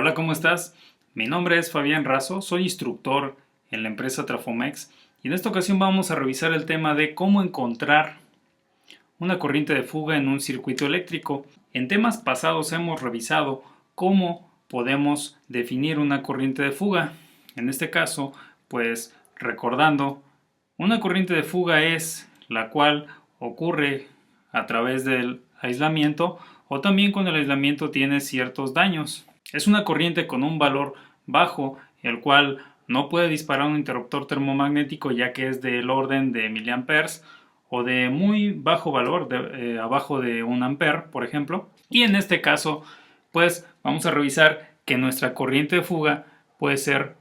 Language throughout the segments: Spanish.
Hola, ¿cómo estás? Mi nombre es Fabián Razo, soy instructor en la empresa Trafomex y en esta ocasión vamos a revisar el tema de cómo encontrar una corriente de fuga en un circuito eléctrico. En temas pasados hemos revisado cómo podemos definir una corriente de fuga. En este caso, pues recordando, una corriente de fuga es la cual ocurre a través del aislamiento o también cuando el aislamiento tiene ciertos daños. Es una corriente con un valor bajo, el cual no puede disparar un interruptor termomagnético ya que es del orden de miliamperes o de muy bajo valor, abajo de 1 ampere, por ejemplo. Y en este caso, pues vamos a revisar que nuestra corriente de fuga puede ser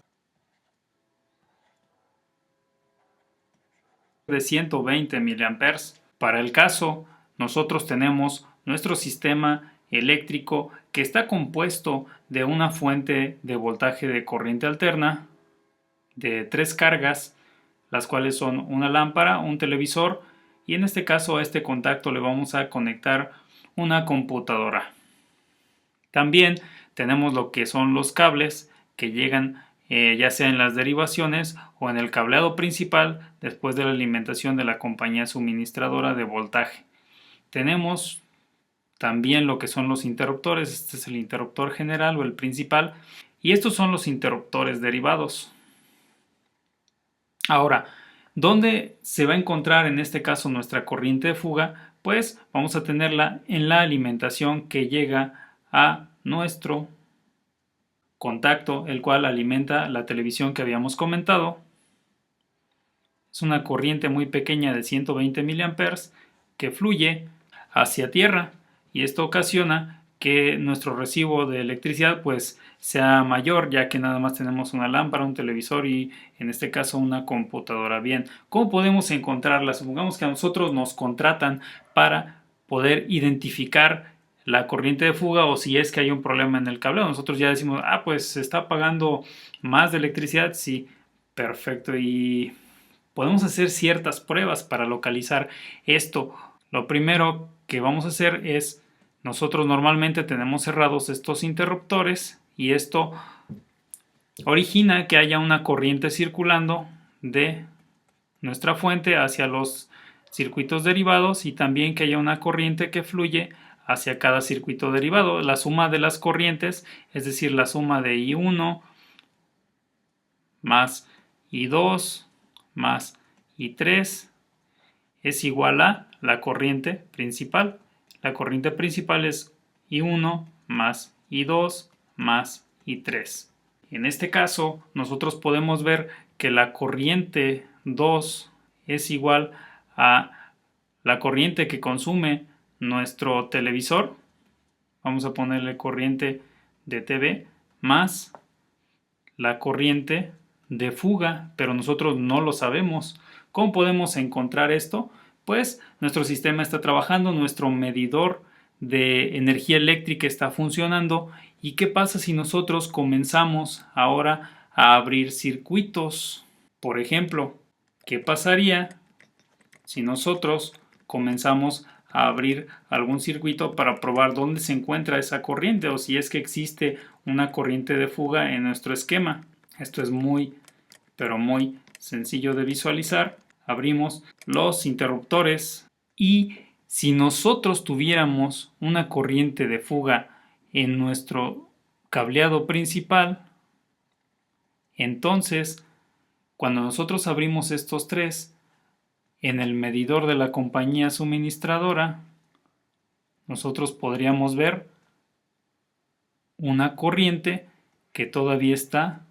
de 120 miliamperes. Para el caso, nosotros tenemos nuestro sistema eléctrico que está compuesto de una fuente de voltaje de corriente alterna de 3 cargas, las cuales son una lámpara, un televisor y en este caso a este contacto le vamos a conectar una computadora. También tenemos lo que son los cables que llegan ya sea en las derivaciones o en el cableado principal después de la alimentación de la compañía suministradora de voltaje. Tenemos también lo que son los interruptores, este es el interruptor general o el principal y estos son los interruptores derivados. Ahora, ¿dónde se va a encontrar en este caso nuestra corriente de fuga? Pues vamos a tenerla en la alimentación que llega a nuestro contacto, el cual alimenta la televisión que habíamos comentado. Es una corriente muy pequeña de 120 miliamperes que fluye hacia tierra y esto ocasiona que nuestro recibo de electricidad pues sea mayor, ya que nada más tenemos una lámpara, un televisor y en este caso una computadora. Bien, ¿cómo podemos encontrarla? Supongamos que a nosotros nos contratan para poder identificar la corriente de fuga o si es que hay un problema en el cableado. Nosotros ya decimos, pues se está pagando más de electricidad. Sí, perfecto. Y podemos hacer ciertas pruebas para localizar esto. Lo primero que vamos a hacer es, nosotros normalmente tenemos cerrados estos interruptores y esto origina que haya una corriente circulando de nuestra fuente hacia los circuitos derivados y también que haya una corriente que fluye hacia cada circuito derivado. La suma de las corrientes, es decir, la suma de I1 más I2 más I3 es igual a la corriente principal. La corriente principal es I1 más I2 más I3. En este caso, nosotros podemos ver que la corriente 2 es igual a la corriente que consume nuestro televisor. Vamos a ponerle corriente de TV más la corriente de fuga, pero nosotros no lo sabemos. ¿Cómo podemos encontrar esto? Pues nuestro sistema está trabajando, nuestro medidor de energía eléctrica está funcionando. ¿Y qué pasa si nosotros comenzamos ahora a abrir circuitos? Por ejemplo, ¿qué pasaría si nosotros comenzamos a abrir algún circuito para probar dónde se encuentra esa corriente o si es que existe una corriente de fuga en nuestro esquema? Esto es muy, pero muy sencillo de visualizar. Abrimos los interruptores y si nosotros tuviéramos una corriente de fuga en nuestro cableado principal, entonces cuando nosotros abrimos estos tres en el medidor de la compañía suministradora, nosotros podríamos ver una corriente que todavía está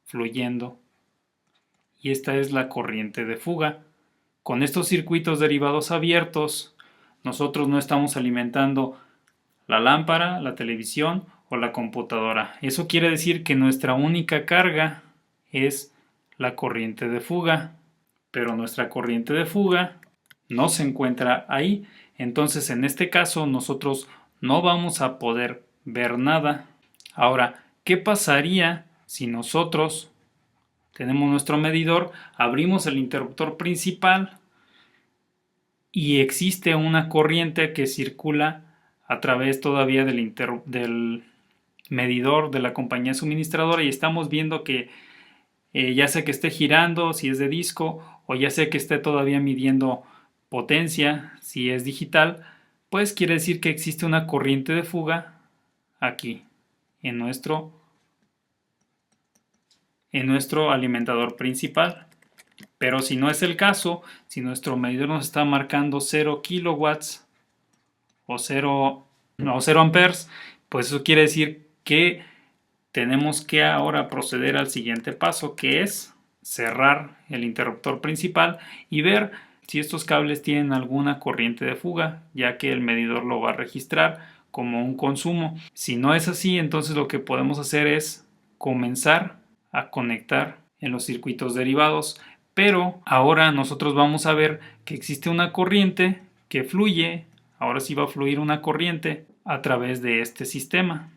fluyendo y esta es la corriente de fuga. Con estos circuitos derivados abiertos, nosotros no estamos alimentando la lámpara, la televisión o la computadora. Eso quiere decir que nuestra única carga es la corriente de fuga, pero nuestra corriente de fuga no se encuentra ahí. Entonces, en este caso, nosotros no vamos a poder ver nada. Ahora, ¿qué pasaría si nosotros tenemos nuestro medidor, abrimos el interruptor principal y existe una corriente que circula a través todavía del medidor de la compañía suministradora y estamos viendo que ya sea que esté girando si es de disco o ya sea que esté todavía midiendo potencia si es digital, pues quiere decir que existe una corriente de fuga aquí en nuestro alimentador principal. Pero si no es el caso, si nuestro medidor nos está marcando 0 kilowatts o 0 amperes, pues eso quiere decir que tenemos que ahora proceder al siguiente paso, que es cerrar el interruptor principal y ver si estos cables tienen alguna corriente de fuga, ya que el medidor lo va a registrar como un consumo. Si no es así, entonces lo que podemos hacer es comenzar a conectar en los circuitos derivados. Pero ahora nosotros vamos a ver que existe una corriente que fluye, ahora sí va a fluir una corriente a través de este sistema.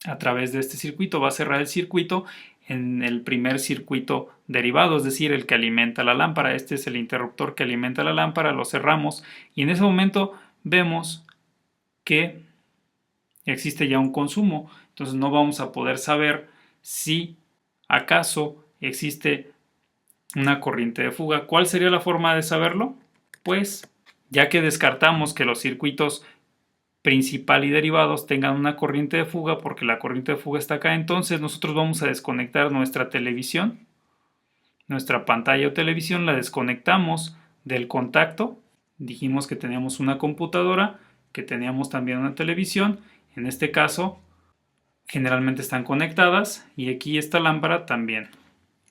A través de este circuito va a cerrar el circuito en el primer circuito derivado, es decir, el que alimenta la lámpara. Este es el interruptor que alimenta la lámpara, lo cerramos y en ese momento vemos que existe ya un consumo. Entonces no vamos a poder saber si acaso existe una corriente de fuga. ¿Cuál sería la forma de saberlo? Pues ya que descartamos que los circuitos principal y derivados tengan una corriente de fuga porque la corriente de fuga está acá, entonces nosotros vamos a desconectar nuestra televisión, nuestra pantalla o televisión, la desconectamos del contacto. Dijimos que teníamos una computadora, que teníamos también una televisión. En este caso generalmente están conectadas y aquí esta lámpara también.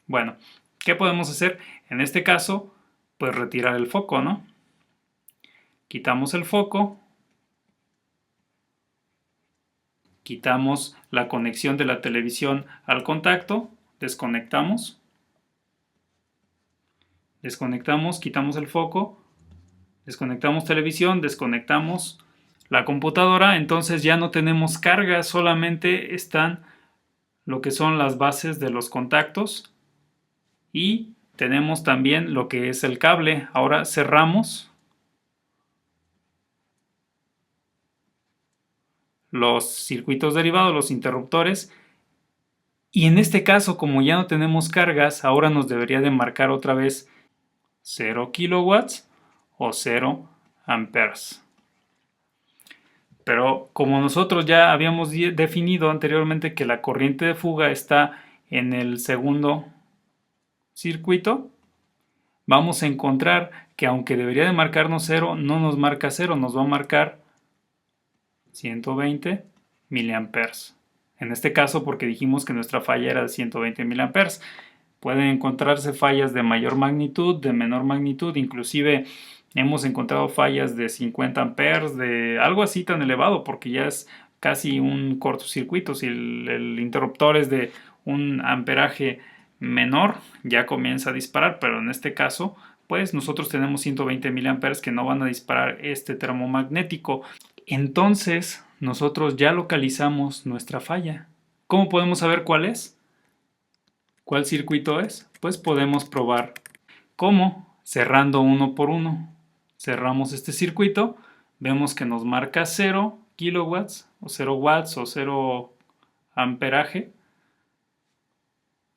Bueno, ¿qué podemos hacer? En este caso, pues retirar el foco, ¿no? Quitamos el foco, quitamos la conexión de la televisión al contacto, desconectamos, quitamos el foco, desconectamos televisión, desconectamos la computadora, entonces ya no tenemos carga, solamente están lo que son las bases de los contactos y tenemos también lo que es el cable. Ahora cerramos los circuitos derivados, los interruptores, y en este caso, como ya no tenemos cargas, ahora nos debería de marcar otra vez 0 kilowatts o 0 amperes. Pero como nosotros ya habíamos definido anteriormente que la corriente de fuga está en el segundo circuito, vamos a encontrar que aunque debería de marcarnos 0, no nos marca 0, nos va a marcar 120 miliamperes. En este caso porque dijimos que nuestra falla era de 120 miliamperes. Pueden encontrarse fallas de mayor magnitud, de menor magnitud, inclusive hemos encontrado fallas de 50 amperes, de algo así tan elevado, porque ya es casi un cortocircuito. Si el interruptor es de un amperaje menor, ya comienza a disparar, pero en este caso, pues nosotros tenemos 120 miliamperes que no van a disparar este termomagnético. Entonces, nosotros ya localizamos nuestra falla. ¿Cómo podemos saber cuál es? ¿Cuál circuito es? Pues podemos probar. ¿Cómo? Cerrando uno por uno. Cerramos este circuito, vemos que nos marca 0 kilowatts o 0 watts o 0 amperaje.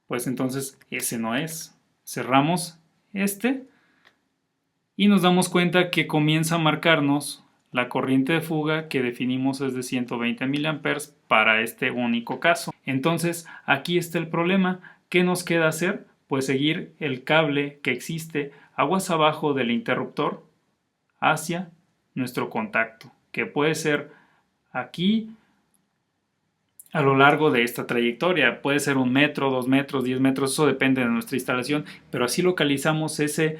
Pues entonces ese no es. Cerramos este y nos damos cuenta que comienza a marcarnos la corriente de fuga que definimos es de 120 miliamperes para este único caso. Entonces aquí está el problema. ¿Qué nos queda hacer? Pues seguir el cable que existe aguas abajo del interruptor hacia nuestro contacto, que puede ser aquí a lo largo de esta trayectoria. Puede ser 1 metro, 2 metros, 10 metros, eso depende de nuestra instalación, pero así localizamos ese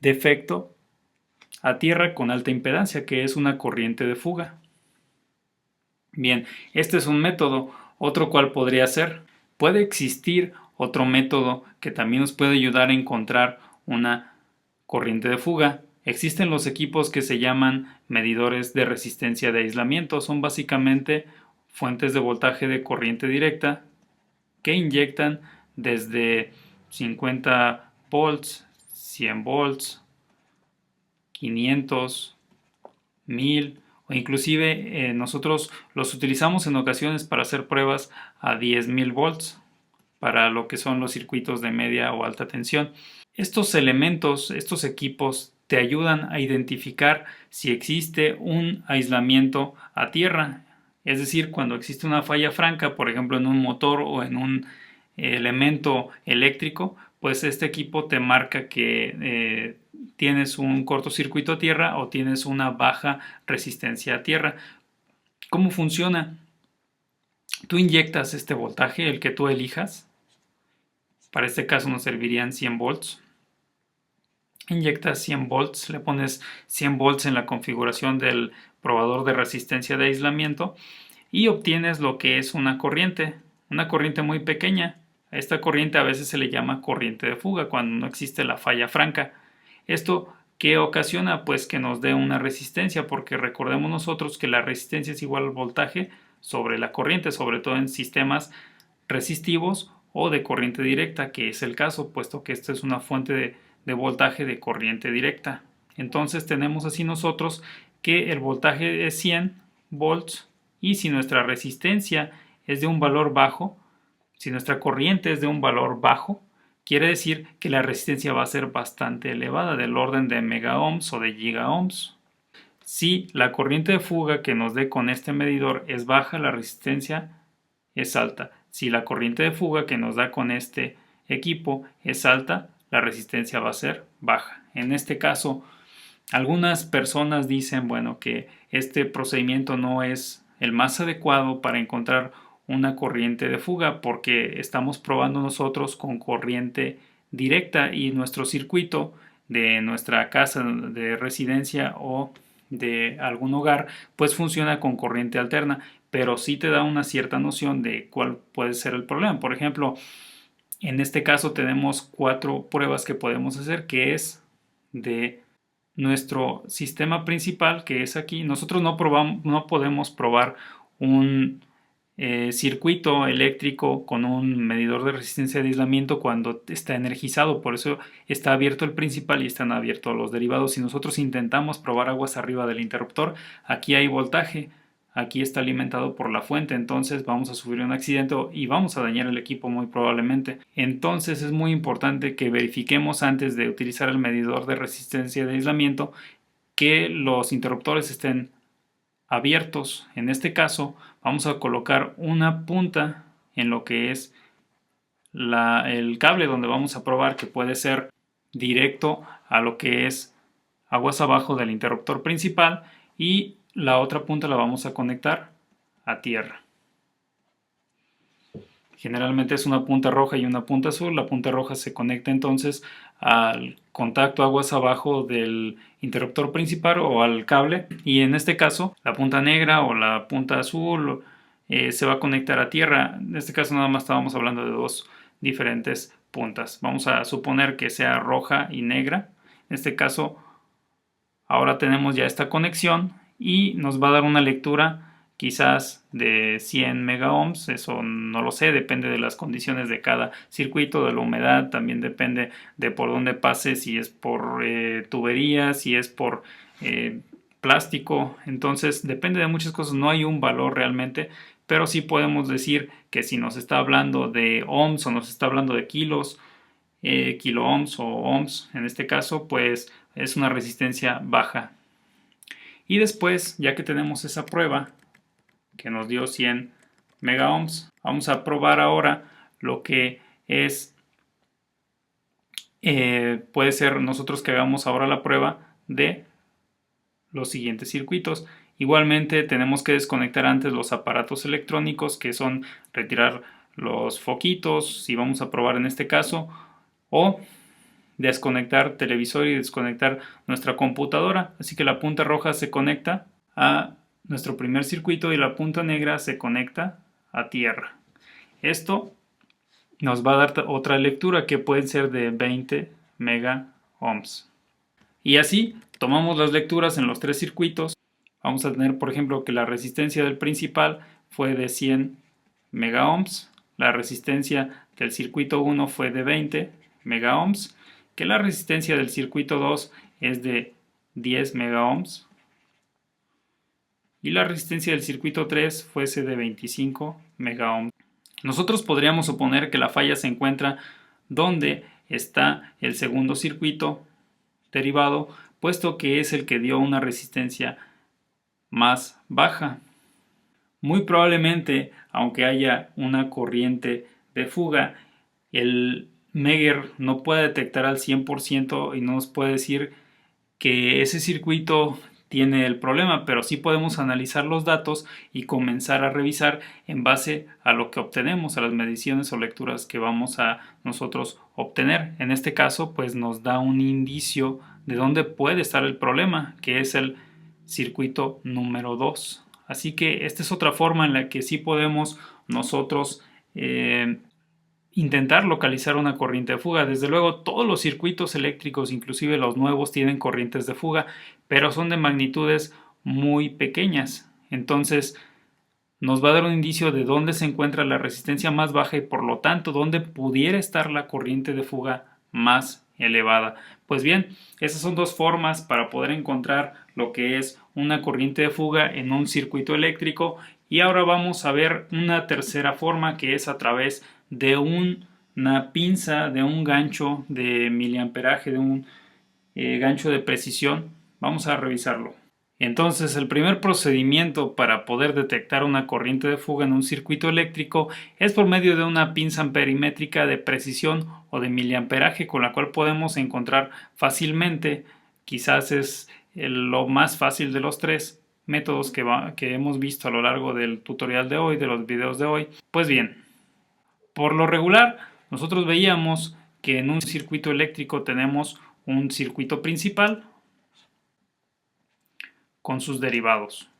defecto a tierra con alta impedancia, que es una corriente de fuga. Bien, este es un método. Otro cual podría ser, puede existir otro método que también nos puede ayudar a encontrar una corriente de fuga. Existen los equipos que se llaman medidores de resistencia de aislamiento. Son básicamente fuentes de voltaje de corriente directa que inyectan desde 50 volts, 100 volts, 500, 1000 o inclusive nosotros los utilizamos en ocasiones para hacer pruebas a 10.000 volts para lo que son los circuitos de media o alta tensión. Estos elementos, estos equipos te ayudan a identificar si existe un aislamiento a tierra, es decir, cuando existe una falla franca, por ejemplo en un motor o en un elemento eléctrico, pues este equipo te marca que tienes un cortocircuito a tierra o tienes una baja resistencia a tierra. ¿Cómo funciona? Tú inyectas este voltaje, el que tú elijas. Para este caso nos servirían 100 volts. Inyectas 100 volts, le pones 100 volts en la configuración del probador de resistencia de aislamiento y obtienes lo que es una corriente muy pequeña. A esta corriente a veces se le llama corriente de fuga cuando no existe la falla franca. ¿Esto qué ocasiona? Pues que nos dé una resistencia, porque recordemos nosotros que la resistencia es igual al voltaje sobre la corriente, sobre todo en sistemas resistivos o de corriente directa, que es el caso, puesto que esta es una fuente de voltaje de corriente directa. Entonces tenemos así nosotros que el voltaje es 100 volts y si nuestra resistencia es de un valor bajo, si nuestra corriente es de un valor bajo, quiere decir que la resistencia va a ser bastante elevada, del orden de megaohms o de gigaohms. Si la corriente de fuga que nos dé con este medidor es baja, la resistencia es alta. Si la corriente de fuga que nos da con este equipo es alta, la resistencia va a ser baja. En este caso, algunas personas dicen, bueno, que este procedimiento no es el más adecuado para encontrar una corriente de fuga porque estamos probando nosotros con corriente directa y nuestro circuito de nuestra casa de residencia o de algún hogar pues funciona con corriente alterna, pero sí te da una cierta noción de cuál puede ser el problema. Por ejemplo, en este caso tenemos 4 pruebas que podemos hacer, que es de nuestro sistema principal, que es aquí. Nosotros no podemos probar un circuito eléctrico con un medidor de resistencia de aislamiento cuando está energizado, por eso está abierto el principal y están abiertos los derivados. Si nosotros intentamos probar aguas arriba del interruptor, aquí hay voltaje, aquí está alimentado por la fuente, entonces vamos a sufrir un accidente y vamos a dañar el equipo muy probablemente. Entonces es muy importante que verifiquemos antes de utilizar el medidor de resistencia de aislamiento que los interruptores estén abiertos. En este caso vamos a colocar una punta en lo que es el cable donde vamos a probar, que puede ser directo a lo que es aguas abajo del interruptor principal, y la otra punta la vamos a conectar a tierra. Generalmente es una punta roja y una punta azul. La punta roja se conecta entonces al contacto aguas abajo del interruptor principal o al cable, y en este caso la punta negra o la punta azul se va a conectar a tierra. En este caso nada más estábamos hablando de 2 diferentes puntas. Vamos a suponer que sea roja y negra. En este caso ahora tenemos ya esta conexión y nos va a dar una lectura quizás de 100 megaohms, eso no lo sé, depende de las condiciones de cada circuito, de la humedad, también depende de por dónde pase, si es por tubería, si es por plástico, entonces depende de muchas cosas, no hay un valor realmente, pero sí podemos decir que si nos está hablando de ohms o nos está hablando de kilos, kilo ohms o ohms en este caso, pues es una resistencia baja. Y después, ya que tenemos esa prueba que nos dio 100 megaohms, vamos a probar ahora lo que es, puede ser nosotros que hagamos ahora la prueba de los siguientes circuitos. Igualmente tenemos que desconectar antes los aparatos electrónicos, que son retirar los foquitos, si vamos a probar en este caso, o desconectar televisor y desconectar nuestra computadora. Así que la punta roja se conecta a nuestro primer circuito y la punta negra se conecta a tierra. Esto nos va a dar otra lectura que puede ser de 20 megaohms. Y así tomamos las lecturas en los 3 circuitos. Vamos a tener, por ejemplo, que la resistencia del principal fue de 100 megaohms, la resistencia del circuito 1 fue de 20 megaohms, que la resistencia del circuito 2 es de 10 megaohms y la resistencia del circuito 3 fuese de 25 megaohms. Nosotros podríamos suponer que la falla se encuentra donde está el segundo circuito derivado, puesto que es el que dio una resistencia más baja. Muy probablemente, aunque haya una corriente de fuga, el Megger no puede detectar al 100% y no nos puede decir que ese circuito tiene el problema, pero sí podemos analizar los datos y comenzar a revisar en base a lo que obtenemos, a las mediciones o lecturas que vamos a nosotros obtener. En este caso, pues nos da un indicio de dónde puede estar el problema, que es el circuito número 2. Así que esta es otra forma en la que sí podemos nosotros intentar localizar una corriente de fuga. Desde luego, todos los circuitos eléctricos, inclusive los nuevos, tienen corrientes de fuga, pero son de magnitudes muy pequeñas. Entonces, nos va a dar un indicio de dónde se encuentra la resistencia más baja y por lo tanto dónde pudiera estar la corriente de fuga más elevada. Pues bien, esas son dos formas para poder encontrar lo que es una corriente de fuga en un circuito eléctrico, y ahora vamos a ver una tercera forma, que es a través de una pinza, de un gancho de miliamperaje, de un gancho de precisión. Vamos a revisarlo. Entonces, el primer procedimiento para poder detectar una corriente de fuga en un circuito eléctrico es por medio de una pinza amperimétrica de precisión o de miliamperaje, con la cual podemos encontrar fácilmente, quizás es lo más fácil de los tres métodos que hemos visto a lo largo del tutorial de hoy, de los videos de hoy. Pues bien, por lo regular, nosotros veíamos que en un circuito eléctrico tenemos un circuito principal con sus derivados,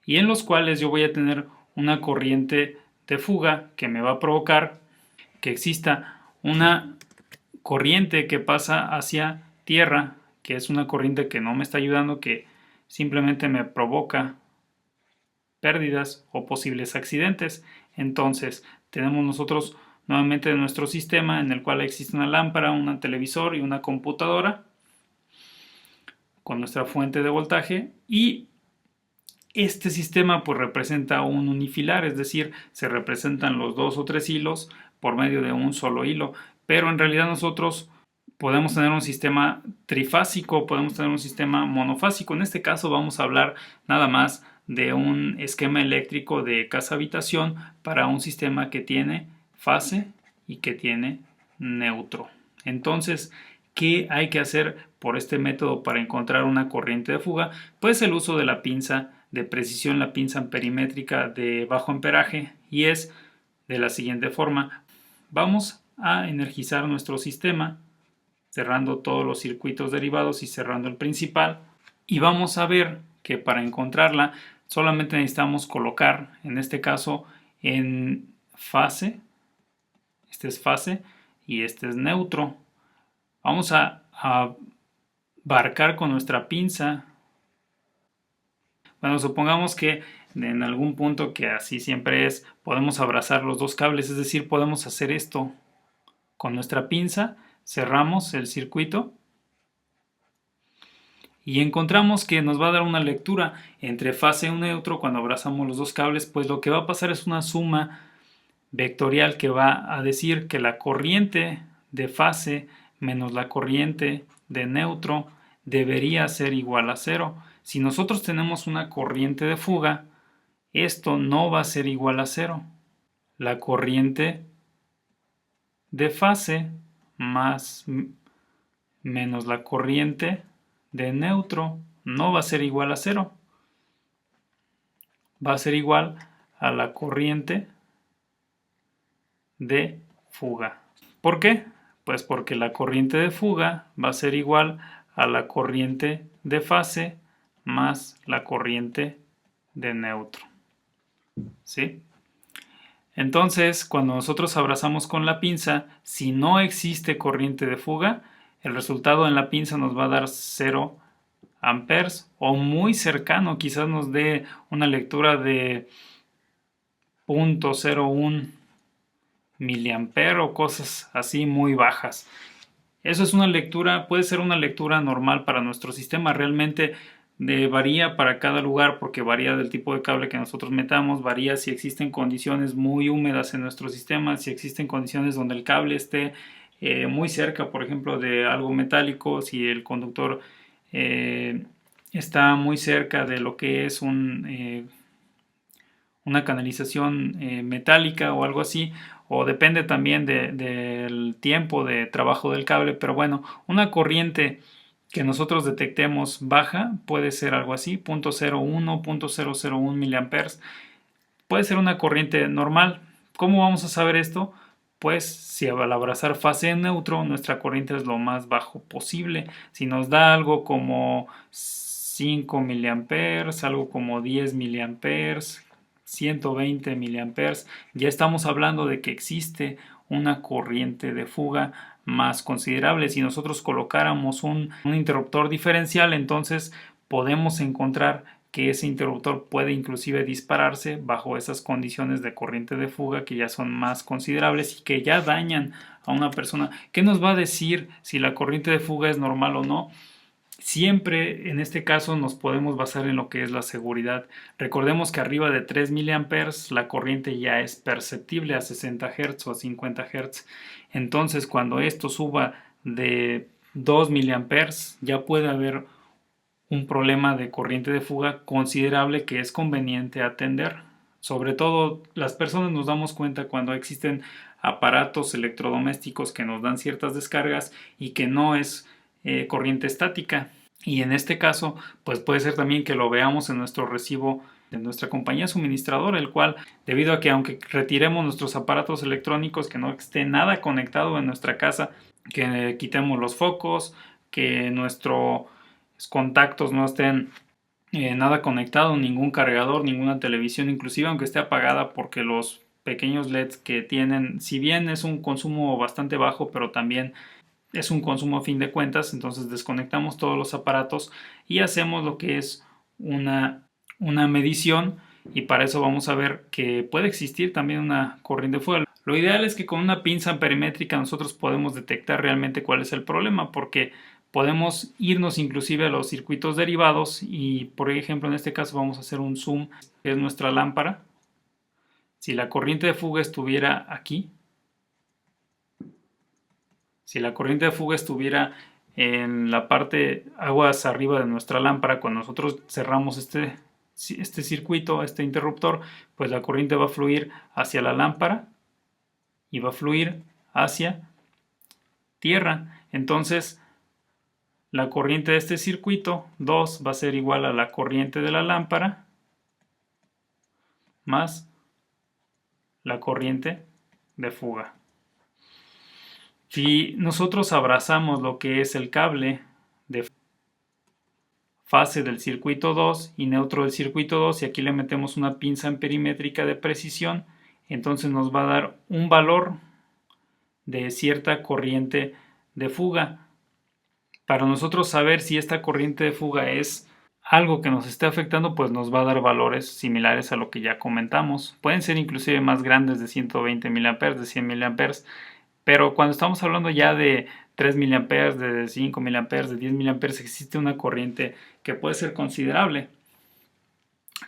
y en los cuales yo voy a tener una corriente de fuga que me va a provocar que exista una corriente que pasa hacia tierra, que es una corriente que no me está ayudando, que simplemente me provoca pérdidas o posibles accidentes. Entonces tenemos nosotros nuevamente nuestro sistema en el cual existe una lámpara, un televisor y una computadora con nuestra fuente de voltaje, y este sistema pues representa un unifilar, es decir, se representan los dos o tres hilos por medio de un solo hilo, pero en realidad nosotros podemos tener un sistema trifásico, podemos tener un sistema monofásico. En este caso vamos a hablar nada más de un esquema eléctrico de casa-habitación para un sistema que tiene fase y que tiene neutro. Entonces, ¿qué hay que hacer por este método para encontrar una corriente de fuga? Pues el uso de la pinza de precisión, la pinza amperimétrica de bajo amperaje, y es de la siguiente forma. Vamos a energizar nuestro sistema cerrando todos los circuitos derivados y cerrando el principal, y vamos a ver que para encontrarla solamente necesitamos colocar, en este caso, en fase, este es fase y este es neutro. Vamos a abarcar con nuestra pinza. Bueno, supongamos que en algún punto, que así siempre es, podemos abrazar los dos cables, es decir, podemos hacer esto con nuestra pinza, cerramos el circuito y encontramos que nos va a dar una lectura entre fase y neutro cuando abrazamos los dos cables. Pues lo que va a pasar es una suma vectorial que va a decir que la corriente de fase menos la corriente de neutro debería ser igual a 0. Si nosotros tenemos una corriente de fuga, esto no va a ser igual a 0. La corriente de fase menos la corriente de neutro no va a ser igual a 0. Va a ser igual a la corriente de fuga. ¿Por qué? Pues porque la corriente de fuga va a ser igual a la corriente de fase más la corriente de neutro. ¿Sí? Entonces, cuando nosotros abrazamos con la pinza, si no existe corriente de fuga, el resultado en la pinza nos va a dar 0 amperes o muy cercano, quizás nos dé una lectura de 0.01 miliampere o cosas así muy bajas. Eso es una lectura, puede ser una lectura normal para nuestro sistema. Realmente varía para cada lugar porque varía del tipo de cable que nosotros metamos, varía si existen condiciones muy húmedas en nuestro sistema, si existen condiciones donde el cable esté muy cerca, por ejemplo, de algo metálico, si el conductor eh, está muy cerca de lo que es una canalización metálica o algo así, o depende también del tiempo de trabajo del cable, pero bueno, una corriente que nosotros detectemos baja puede ser algo así, 0.01, 0.001 miliamperes, puede ser una corriente normal. ¿Cómo vamos a saber esto? Pues si al abrazar fase en neutro, nuestra corriente es lo más bajo posible. Si nos da algo como 5 miliamperes, algo como 10 miliamperes, 120 miliamperes, ya estamos hablando de que existe una corriente de fuga más considerable. Si nosotros colocáramos un interruptor diferencial, entonces podemos encontrar que ese interruptor puede inclusive dispararse bajo esas condiciones de corriente de fuga que ya son más considerables y que ya dañan a una persona. ¿Qué nos va a decir si la corriente de fuga es normal o no? Siempre en este caso nos podemos basar en lo que es la seguridad. Recordemos que arriba de 3 miliamperes la corriente ya es perceptible a 60 Hz o a 50 Hz. Entonces cuando esto suba de 2 miliamperes ya puede haber un problema de corriente de fuga considerable que es conveniente atender. Sobre todo las personas nos damos cuenta cuando existen aparatos electrodomésticos que nos dan ciertas descargas y que no es corriente estática. Y en este caso, pues puede ser también que lo veamos en nuestro recibo de nuestra compañía suministradora, el cual, debido a que aunque retiremos nuestros aparatos electrónicos, que no esté nada conectado en nuestra casa, que quitemos los focos, que nuestros contactos no estén nada conectado, ningún cargador, ninguna televisión, inclusive aunque esté apagada, porque los pequeños LEDs que tienen, si bien es un consumo bastante bajo, pero también es un consumo a fin de cuentas, entonces desconectamos todos los aparatos y hacemos lo que es una medición, y para eso vamos a ver que puede existir también una corriente de fuga. Lo ideal es que con una pinza perimétrica nosotros podemos detectar realmente cuál es el problema, porque podemos irnos inclusive a los circuitos derivados y, por ejemplo, en este caso vamos a hacer un zoom, que es nuestra lámpara. Si la corriente de fuga estuviera aquí, si la corriente de fuga estuviera en la parte aguas arriba de nuestra lámpara, cuando nosotros cerramos este circuito, este interruptor, pues la corriente va a fluir hacia la lámpara y va a fluir hacia tierra. Entonces, la corriente de este circuito 2 va a ser igual a la corriente de la lámpara más la corriente de fuga. Si nosotros abrazamos lo que es el cable de fase del circuito 2 y neutro del circuito 2 y aquí le metemos una pinza amperimétrica de precisión, entonces nos va a dar un valor de cierta corriente de fuga. Para nosotros saber si esta corriente de fuga es algo que nos esté afectando, pues nos va a dar valores similares a lo que ya comentamos. Pueden ser inclusive más grandes, de 120 mA, de 100 mA, pero cuando estamos hablando ya de 3 mA, de 5 mA, de 10 mA, existe una corriente que puede ser considerable.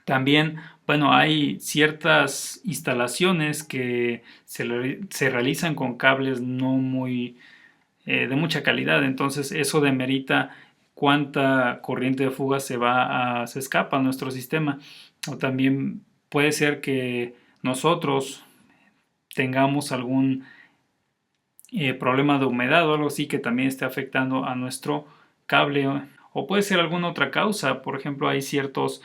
También, bueno, hay ciertas instalaciones que se realizan con cables no muy de mucha calidad, entonces eso demerita cuánta corriente de fuga se escapa a nuestro sistema. O también puede ser que nosotros tengamos algún problema de humedad o algo así que también esté afectando a nuestro cable, o puede ser alguna otra causa. Por ejemplo, hay ciertos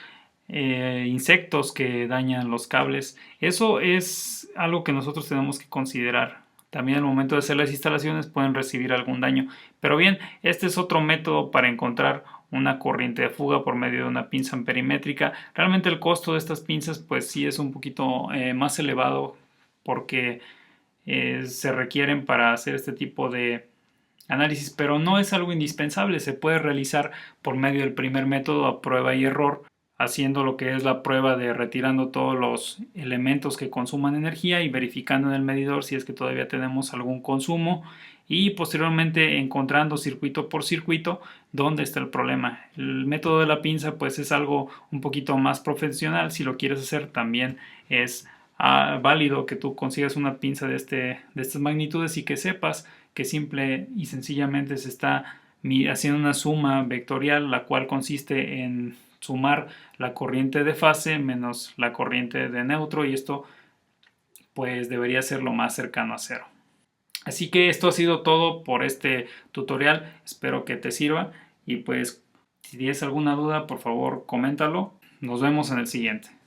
insectos que dañan los cables. Eso es algo que nosotros tenemos que considerar. También al momento de hacer las instalaciones pueden recibir algún daño. Pero bien, este es otro método para encontrar una corriente de fuga por medio de una pinza amperimétrica. Realmente el costo de estas pinzas pues sí es un poquito más elevado porque se requieren para hacer este tipo de análisis, pero no es algo indispensable. Se puede realizar por medio del primer método a prueba y error, haciendo lo que es la prueba de retirando todos los elementos que consuman energía y verificando en el medidor si es que todavía tenemos algún consumo, y posteriormente encontrando circuito por circuito dónde está el problema. El método de la pinza pues es algo un poquito más profesional. Si lo quieres hacer también es válido que tú consigas una pinza de estas magnitudes y que sepas que simple y sencillamente se está haciendo una suma vectorial, la cual consiste en sumar la corriente de fase menos la corriente de neutro, y esto pues debería ser lo más cercano a cero. Así que esto ha sido todo por este tutorial, espero que te sirva y pues si tienes alguna duda por favor coméntalo. Nos vemos en el siguiente.